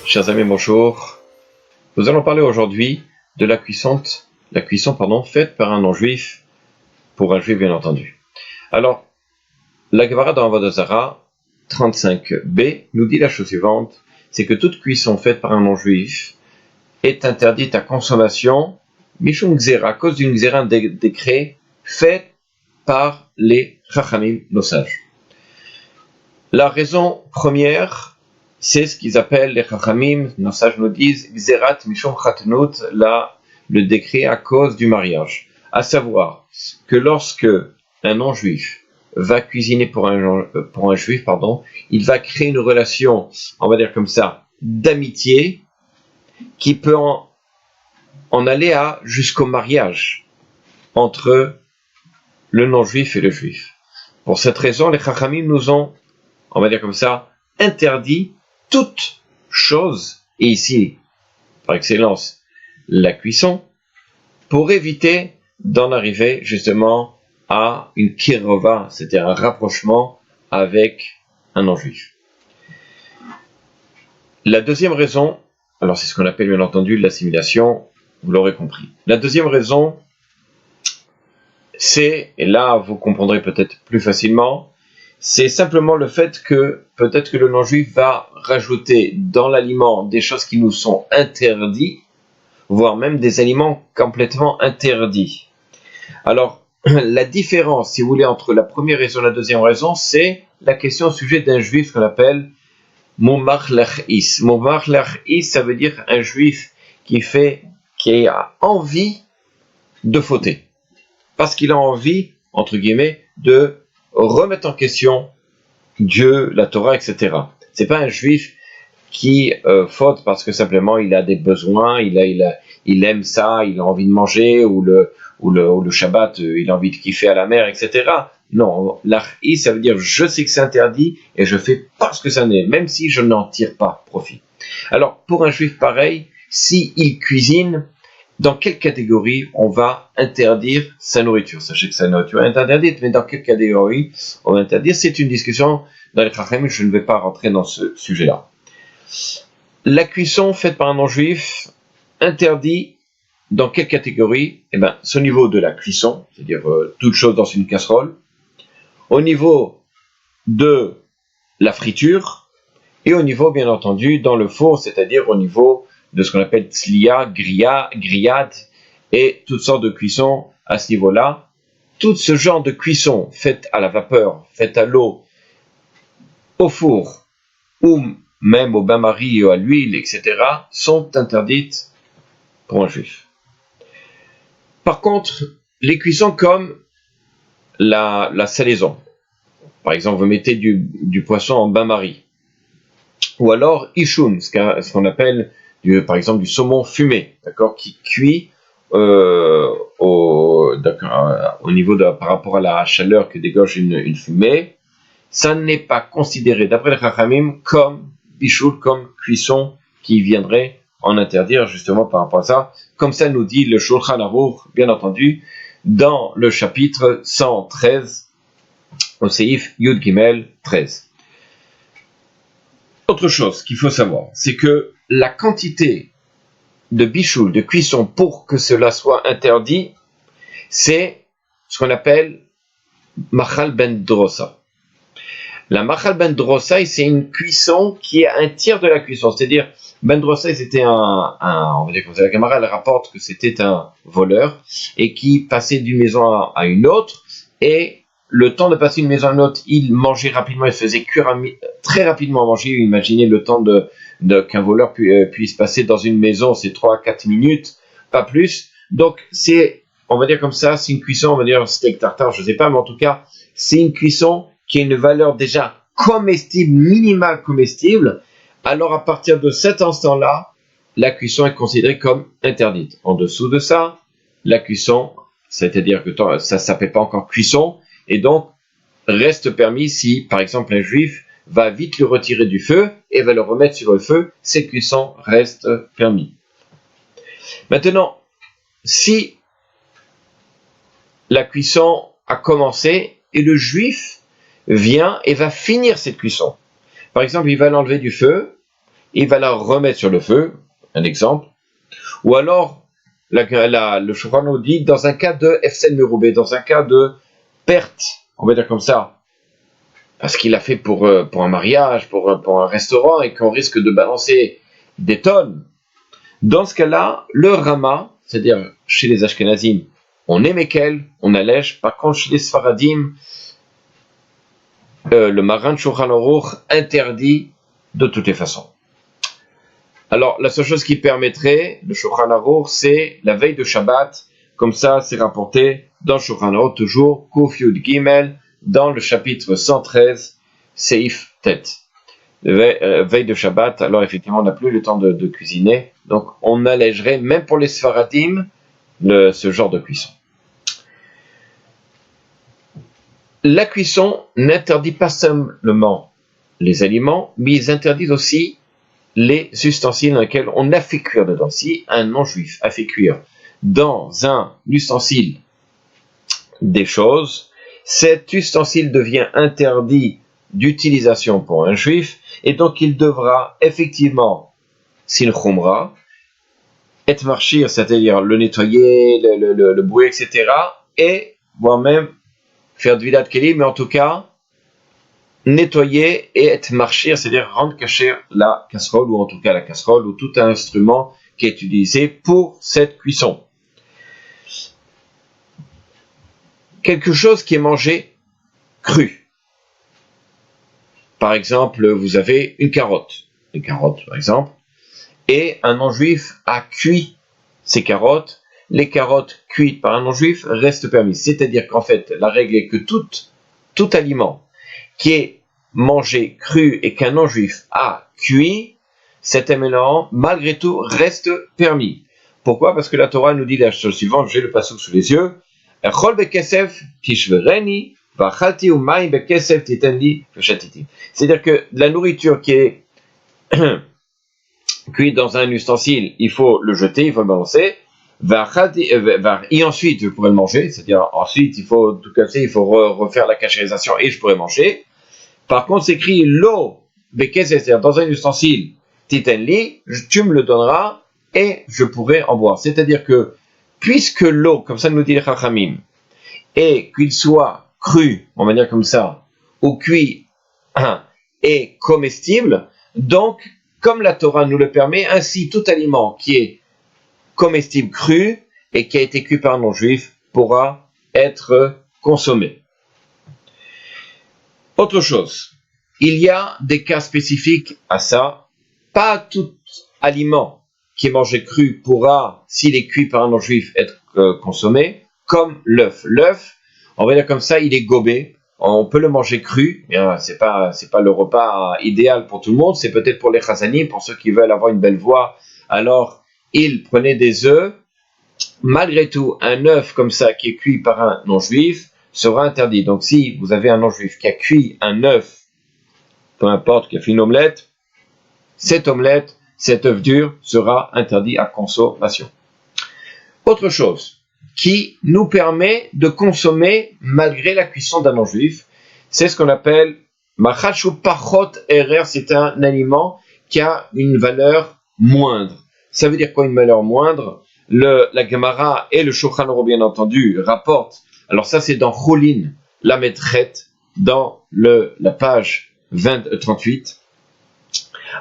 Chers amis, bonjour. Nous allons parler aujourd'hui de la cuisson faite par un non-juif, pour un juif bien entendu. Alors, la Gemara dans Avodah Zarah 35b nous dit la chose suivante, c'est que toute cuisson faite par un non-juif est interdite à consommation, mishum gzera, à cause d'une gzera, un décret fait par les chachamim, nos sages. La raison première, c'est ce qu'ils appellent les chachamim, nos sages nous disent, gzerat mishum chatnut, le décret à cause du mariage. À savoir que lorsque un non-juif va cuisiner pour un juif, il va créer une relation, on va dire comme ça, d'amitié, qui peut en aller jusqu'au mariage entre le non-juif et le juif. Pour cette raison, les chachamim nous ont, on va dire comme ça, interdit toute chose, et ici, par excellence, la cuisson, pour éviter d'en arriver justement à une kirova, c'est-à-dire un rapprochement avec un non-juif. La deuxième raison, alors c'est ce qu'on appelle bien entendu l'assimilation, vous l'aurez compris. La deuxième raison, c'est, et là vous comprendrez peut-être plus facilement, c'est simplement le fait que peut-être que le non-juif va rajouter dans l'aliment des choses qui nous sont interdites, voire même des aliments complètement interdits. Alors, la différence, si vous voulez, entre la première raison et la deuxième raison, c'est la question au sujet d'un juif qu'on appelle Momar Lachis. Momar Lachis, ça veut dire un juif qui a envie de fauter. Parce qu'il a envie, entre guillemets, de remettre en question Dieu, la Torah, etc. C'est pas un juif qui faute parce que simplement il a des besoins, il aime ça, il a envie de manger, ou le Shabbat, il a envie de kiffer à la mer, etc. Non, l'arhi, ça veut dire je sais que c'est interdit et je fais parce que ça n'est, même si je n'en tire pas profit. Alors, pour un juif pareil, s'il cuisine, dans quelle catégorie on va interdire sa nourriture? Sachez que sa nourriture est interdite, mais dans quelle catégorie on va interdire? C'est une discussion dans les Chachamim, je ne vais pas rentrer dans ce sujet-là. La cuisson faite par un non-juif, interdit dans quelle catégorie? C'est au niveau de la cuisson, c'est-à-dire toute chose dans une casserole, au niveau de la friture, et au niveau, bien entendu, dans le four, c'est-à-dire au niveau de ce qu'on appelle tzliya, grillade, et toutes sortes de cuissons à ce niveau-là. Tout ce genre de cuisson faite à la vapeur, faite à l'eau, au four, ou même au bain-marie ou à l'huile, etc., sont interdites pour un juif. Par contre, les cuissons comme la salaison, par exemple, vous mettez du poisson en bain-marie, ou alors ishun, ce qu'on appelle par exemple du saumon fumé, d'accord, qui cuit au niveau par rapport à la chaleur que dégage une fumée, ça n'est pas considéré d'après les Chachamim comme bichoul, comme cuisson qui viendrait en interdire justement par rapport à ça, comme ça nous dit le Shulchan Aruch, bien entendu, dans le chapitre 113, au Seif Yud Gimel 13. Autre chose qu'il faut savoir, c'est que la quantité de bichoul, de cuisson pour que cela soit interdit, c'est ce qu'on appelle Machal Ben Drosa. La Machal Ben Drosa, c'est une cuisson qui est un tiers de la cuisson, c'est-à-dire Ben Drosa, c'était on va dire comme ça, la Gemara, elle rapporte que c'était un voleur et qui passait d'une maison à une autre, et le temps de passer d'une maison à une autre, il mangeait rapidement, il se faisait cuire très rapidement à manger. Imaginez le temps qu'un voleur puisse passer dans une maison, c'est 3-4 minutes, pas plus. Donc on va dire comme ça, c'est une cuisson, on va dire steak tartare, je sais pas, mais en tout cas, c'est une cuisson qui a une valeur déjà comestible, minimale comestible. Alors à partir de cet instant-là, la cuisson est considérée comme interdite. En dessous de ça, la cuisson, c'est-à-dire que ça ne s'appelle pas encore cuisson, et donc reste permis si, par exemple, un juif va vite le retirer du feu et va le remettre sur le feu, cette cuisson reste permis. Maintenant, si la cuisson a commencé et le juif vient et va finir cette cuisson, par exemple, il va l'enlever du feu, il va la remettre sur le feu, un exemple, ou alors le Shulchan Aruch dit dans un cas de Efsen Meroubé, dans un cas de perte, on va dire comme ça, parce qu'il a fait pour un mariage, pour un restaurant, et qu'on risque de balancer des tonnes. Dans ce cas-là, le Rama, c'est-à-dire chez les Ashkenazim, on est Mekel, on allège. Par contre, chez les Sfaradim, le marin de Shulchan Aruch interdit de toutes les façons. Alors, la seule chose qui permettrait, le Shulchan Aruch, c'est la veille de Shabbat. Comme ça, c'est rapporté dans Shulchan Aruch, toujours, Kuf Yud Gimel, dans le chapitre 113, Seif Tet. Veille de Shabbat, alors effectivement, on n'a plus le temps de cuisiner. Donc, on allégerait, même pour les Sfaradim, ce genre de cuisson. La cuisson n'interdit pas simplement les aliments, mais ils interdisent aussi les ustensiles dans lesquels on a fait cuire dedans. Si un non-juif a fait cuire dans un ustensile des choses, cet ustensile devient interdit d'utilisation pour un juif, et donc il devra effectivement, s'il chumra, être marchir, c'est-à-dire le nettoyer, le bouer, etc., et voire même faire de vidat keli, mais en tout cas, nettoyer et être marchir, c'est-à-dire rendre cacher la casserole, ou en tout cas la casserole, ou tout instrument qui est utilisé pour cette cuisson. Quelque chose qui est mangé cru. Par exemple, vous avez une carotte par exemple, et un non-juif a cuit ces carottes. Les carottes cuites par un non-juif restent permises. C'est-à-dire qu'en fait, la règle est que tout aliment qui est mangé cru et qu'un non-juif a cuit, cet aliment, malgré tout, reste permis. Pourquoi? Parce que la Torah nous dit la chose suivante, j'ai le passouk sous les yeux, c'est-à-dire que la nourriture qui est cuite dans un ustensile, il faut le jeter, il faut le balancer, et ensuite je pourrais le manger, c'est-à-dire ensuite il faut tout casser, il faut refaire la cachérisation et je pourrais manger. Par contre, c'est écrit l'eau, c'est-à-dire dans un ustensile, titenli, tu me le donneras et je pourrai en boire. C'est-à-dire que, puisque l'eau, comme ça nous dit les Chachamim, et qu'il soit cru, on va dire comme ça, ou cuit, et comestible, donc, comme la Torah nous le permet, ainsi tout aliment qui est comestible cru et qui a été cuit par un non-juif pourra être consommé. Autre chose, il y a des cas spécifiques à ça. Pas tout aliment qui est mangé cru pourra, s'il est cuit par un non-juif, être consommé, comme l'œuf. L'œuf, on va dire comme ça, il est gobé. On peut le manger cru. C'est pas le repas idéal pour tout le monde. C'est peut-être pour les chazanim, pour ceux qui veulent avoir une belle voix. Alors, ils prenaient des œufs. Malgré tout, un œuf comme ça qui est cuit par un non-juif sera interdit. Donc, si vous avez un non-juif qui a cuit un œuf, peu importe, qui a fait une omelette, cet œuf dur sera interdit à consommation. Autre chose qui nous permet de consommer malgré la cuisson d'un non-juif, c'est ce qu'on appelle machachu pachot erer, c'est un aliment qui a une valeur moindre. Ça veut dire quoi une valeur moindre? La Gemara et le Shulchan Aruch, bien entendu, rapportent. Alors ça, c'est dans Choulin, la Medret, dans la page 38,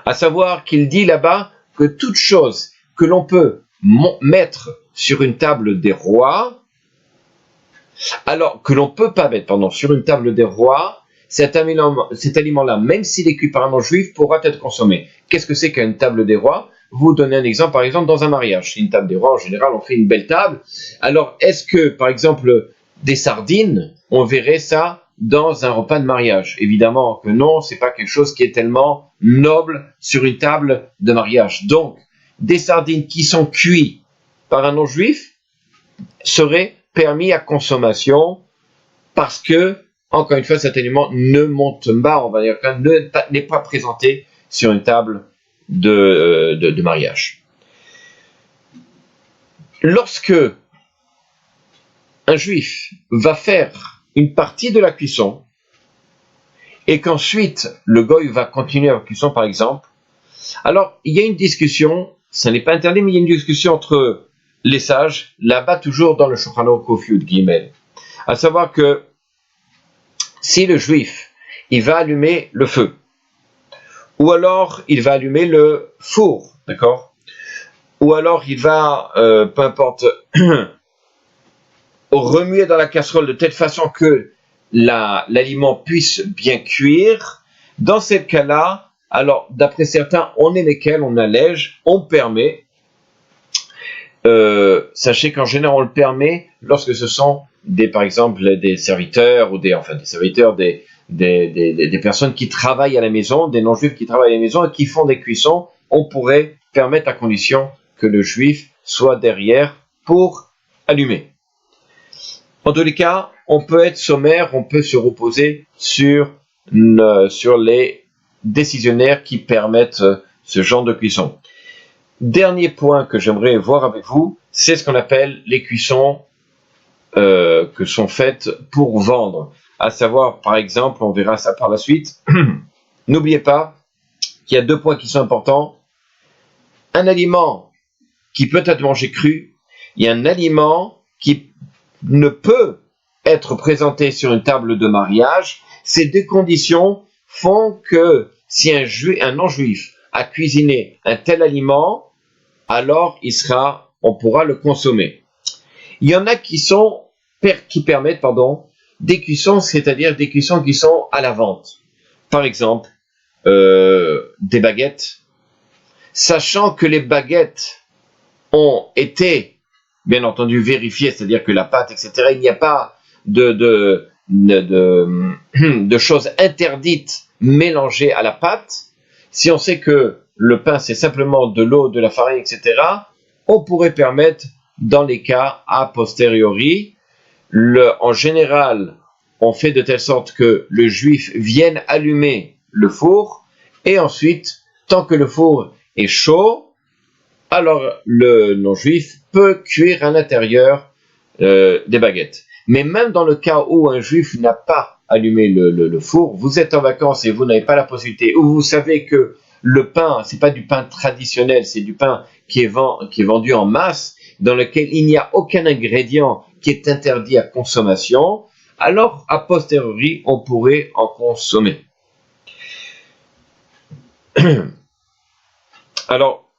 à savoir qu'il dit là-bas que toute chose que l'on peut mettre sur une table des rois, alors que l'on ne peut pas mettre, sur une table des rois, cet aliment-là, même s'il est cuit par un non-juif, pourra être consommé. Qu'est-ce que c'est qu'une table des rois? Vous donnez un exemple, par exemple, dans un mariage. C'est une table des rois, en général, on fait une belle table. Alors, est-ce que, par exemple, des sardines, on verrait ça dans un repas de mariage? Évidemment que non, c'est pas quelque chose qui est tellement noble sur une table de mariage. Donc, des sardines qui sont cuites par un non-juif seraient permis à consommation parce que, encore une fois, cet aliment ne monte pas, on va dire, n'est pas présenté sur une table de mariage. Lorsque un juif va faire une partie de la cuisson et qu'ensuite le goy va continuer la cuisson, par exemple, Alors, il y a une discussion, ça n'est pas interdit, mais il y a une discussion entre les sages, là-bas toujours dans le Shulchan Aruch Yud Gimel, à savoir que si le juif, il va allumer le feu, ou alors il va allumer le four, d'accord, ou alors il va, peu importe, remuer dans la casserole de telle façon que l'aliment puisse bien cuire. Dans ces cas-là, alors d'après certains, on est lesquels, on allège, on permet. Sachez qu'en général, on le permet lorsque ce sont par exemple, des serviteurs ou des serviteurs, des personnes qui travaillent à la maison, des non-juifs qui travaillent à la maison et qui font des cuissons. On pourrait permettre à condition que le juif soit derrière pour allumer. En tous les cas, on peut être sommaire, on peut se reposer sur les décisionnaires qui permettent ce genre de cuisson. Dernier point que j'aimerais voir avec vous, c'est ce qu'on appelle les cuissons que sont faites pour vendre. À savoir, par exemple, on verra ça par la suite. N'oubliez pas qu'il y a 2 points qui sont importants. Un aliment qui peut être mangé cru, il y a un aliment qui ne peut être présenté sur une table de mariage. Ces 2 conditions font que si un non-juif a cuisiné un tel aliment, alors on pourra le consommer. Il y en a qui permettent des cuissons, c'est-à-dire des cuissons qui sont à la vente. Par exemple, des baguettes, sachant que les baguettes ont été, bien entendu, vérifiées, c'est-à-dire que la pâte, etc., il n'y a pas de choses interdites mélangées à la pâte. Si on sait que le pain, c'est simplement de l'eau, de la farine, etc., on pourrait permettre, dans les cas a posteriori, en général, on fait de telle sorte que le juif vienne allumer le four, et ensuite, tant que le four est chaud, alors le non-juif peut cuire à l'intérieur des baguettes. Mais même dans le cas où un juif n'a pas allumé le four, vous êtes en vacances et vous n'avez pas la possibilité, ou vous savez que le pain, c'est pas du pain traditionnel, c'est du pain qui est vendu en masse, dans lequel il n'y a aucun ingrédient qui est interdit à consommation, alors a posteriori, on pourrait en consommer. Alors,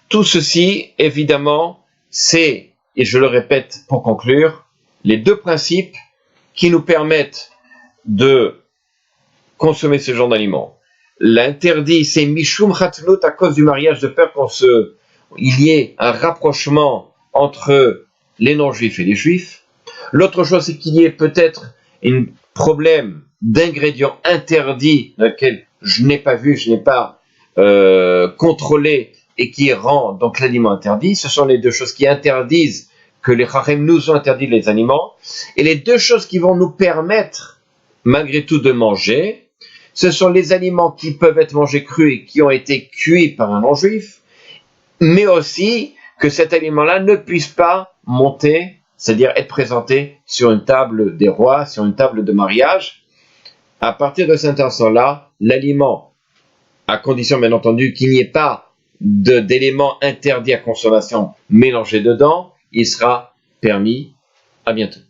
tout ceci, évidemment, c'est, et je le répète pour conclure, les 2 principes qui nous permettent de consommer ce genre d'aliments. L'interdit, c'est Mishum Chatnut, à cause du mariage, de peur il y ait un rapprochement entre les non-juifs et les juifs. L'autre chose, c'est qu'il y ait peut-être un problème d'ingrédients interdits, dans lequel je n'ai pas vu, je n'ai pas contrôlé, et qui rend donc l'aliment interdit. Ce sont les 2 choses qui interdisent, que les Chachem nous ont interdit les aliments. Et les 2 choses qui vont nous permettre, malgré tout, de manger, ce sont les aliments qui peuvent être mangés crus et qui ont été cuits par un non-juif, mais aussi que cet aliment-là ne puisse pas monter, c'est-à-dire être présenté sur une table des rois, sur une table de mariage. À partir de cet instant-là, l'aliment, à condition bien entendu qu'il n'y ait pas d'éléments interdits à consommation mélangés dedans, il sera permis. À bientôt.